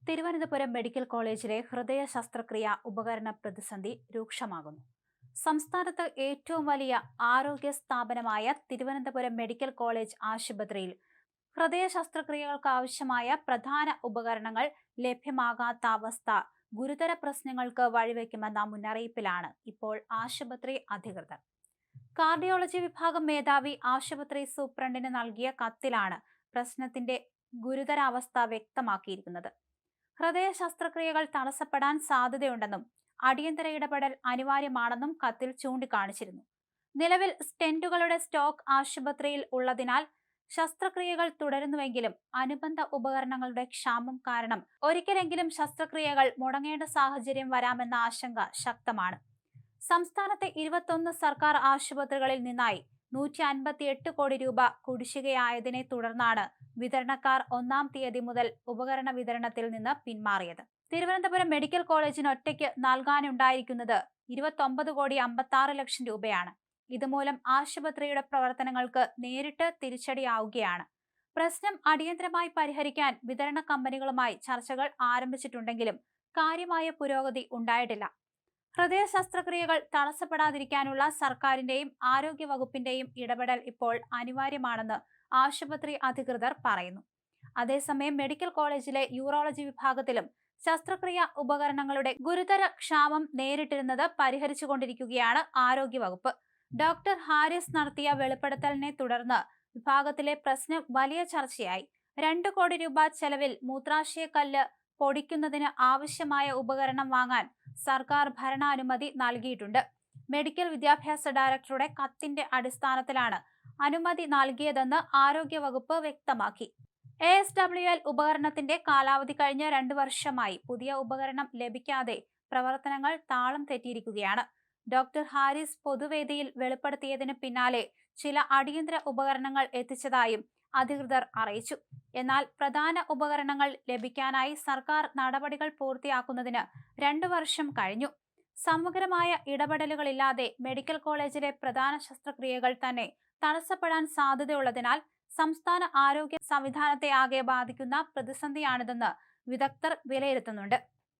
Thiruvananthapuram medical കോളേജിലെ ഹൃദയ ശസ്ത്രക്രിയ ഉപകരണ പ്രതിസന്ധി രൂക്ഷമാകുന്നു. സംസ്ഥാനത്ത് ഏറ്റവും വലിയ ആരോഗ്യ സ്ഥാപനമായ തിരുവനന്തപുരം മെഡിക്കൽ കോളേജ് ആശുപത്രിയിൽ ഹൃദയ ശസ്ത്രക്രിയകൾക്കാവശ്യമായ പ്രധാന ഉപകരണങ്ങൾ ലഭ്യമാകാത്ത അവസ്ഥ ഗുരുതര പ്രശ്നങ്ങൾക്ക് വഴിവെക്കുമെന്ന മുന്നറിയിപ്പിലാണ് ഇപ്പോൾ ആശുപത്രി അധികൃതർ. കാർഡിയോളജി വിഭാഗം മേധാവി ആശുപത്രി സൂപ്രണ്ടിന് നൽകിയ കത്തിലാണ് പ്രശ്നത്തിന്റെ ഗുരുതരാവസ്ഥ വ്യക്തമാക്കിയിരിക്കുന്നത്. ഹൃദയ ശസ്ത്രക്രിയകൾ തടസ്സപ്പെടാൻ സാധ്യതയുണ്ടെന്നും അടിയന്തര ഇടപെടൽ അനിവാര്യമാണെന്നും കത്തിൽ ചൂണ്ടിക്കാണിച്ചിരുന്നു. നിലവിൽ സ്റ്റെന്റുകളുടെ സ്റ്റോക്ക് ആശുപത്രിയിൽ ഉള്ളതിനാൽ ശസ്ത്രക്രിയകൾ തുടരുന്നുവെങ്കിലും അനുബന്ധ ഉപകരണങ്ങളുടെ ക്ഷാമം കാരണം ഒരിക്കലെങ്കിലും ശസ്ത്രക്രിയകൾ മുടങ്ങേണ്ട സാഹചര്യം വരാമെന്ന ആശങ്ക ശക്തമാണ്. സംസ്ഥാനത്തെ 21 സർക്കാർ ആശുപത്രികളിൽ നിന്നായി 158 കോടി രൂപ കുടിശ്ശികയായതിനെ തുടർന്നാണ് വിതരണക്കാർ 1-ാം തീയതി മുതൽ ഉപകരണ വിതരണത്തിൽ നിന്ന് പിന്മാറിയത്. തിരുവനന്തപുരം മെഡിക്കൽ കോളേജിന് ഒറ്റയ്ക്ക് നൽകാനുണ്ടായിരിക്കുന്നത് 29 കോടി 56 ലക്ഷം രൂപയാണ്. ഇതുമൂലം ആശുപത്രിയുടെ പ്രവർത്തനങ്ങൾക്ക് നേരിട്ട് തിരിച്ചടിയാവുകയാണ്. പ്രശ്നം അടിയന്തരമായി പരിഹരിക്കാൻ വിതരണ കമ്പനികളുമായി ചർച്ചകൾ ആരംഭിച്ചിട്ടുണ്ടെങ്കിലും കാര്യമായ പുരോഗതി ഉണ്ടായിട്ടില്ല. ഹൃദയ ശസ്ത്രക്രിയകൾ തടസ്സപ്പെടാതിരിക്കാനുള്ള സർക്കാരിന്റെയും ആരോഗ്യ വകുപ്പിന്റെയും ഇടപെടൽ ഇപ്പോൾ അനിവാര്യമാണെന്ന് ആശുപത്രി അധികൃതർ പറയുന്നു. അതേസമയം മെഡിക്കൽ കോളേജിലെ യൂറോളജി വിഭാഗത്തിലും ശസ്ത്രക്രിയ ഉപകരണങ്ങളുടെ ഗുരുതര ക്ഷാമം നേരിട്ടിരുന്നത് പരിഹരിച്ചുകൊണ്ടിരിക്കുകയാണ് ആരോഗ്യവകുപ്പ്. ഡോക്ടർ ഹാരിസ് നടത്തിയ വെളിപ്പെടുത്തലിനെ തുടർന്ന് വിഭാഗത്തിലെ പ്രശ്നം വലിയ ചർച്ചയായി. 2 കോടി രൂപ ചെലവിൽ മൂത്രാശയക്കല്ല് പൊടിക്കുന്നതിന് ആവശ്യമായ ഉപകരണം വാങ്ങാൻ സർക്കാർ ഭരണാനുമതി നൽകിയിട്ടുണ്ട്. മെഡിക്കൽ വിദ്യാഭ്യാസ ഡയറക്ടറുടെ കത്തിന്റെ അടിസ്ഥാനത്തിലാണ് അനുമതി നൽകിയതെന്ന് ആരോഗ്യവകുപ്പ് വ്യക്തമാക്കി. ASWL ഉപകരണത്തിന്റെ കാലാവധി കഴിഞ്ഞ 2 വർഷമായി പുതിയ ഉപകരണം ലഭിക്കാതെ പ്രവർത്തനങ്ങൾ താളം തെറ്റിയിരിക്കുകയാണ്. ഡോക്ടർ ഹാരിസ് പൊതുവേദിയിൽ വെളിപ്പെടുത്തിയതിന് പിന്നാലെ ചില അടിയന്തര ഉപകരണങ്ങൾ എത്തിച്ചതായും അധികൃതർ അറിയിച്ചു. എന്നാൽ പ്രധാന ഉപകരണങ്ങൾ ലഭിക്കാനായി സർക്കാർ നടപടികൾ പൂർത്തിയാക്കുന്നതിന് 2 വർഷം കഴിഞ്ഞു. സമഗ്രമായ ഇടപെടലുകളില്ലാതെ മെഡിക്കൽ കോളേജിലെ പ്രധാന ശസ്ത്രക്രിയകൾ തന്നെ തടസ്സപ്പെടാൻ സാധ്യതയുള്ളതിനാൽ സംസ്ഥാന ആരോഗ്യ സംവിധാനത്തെ ആകെ ബാധിക്കുന്ന പ്രതിസന്ധിയാണിതെന്ന് വിദഗ്ധർ വിലയിരുത്തുന്നുണ്ട്.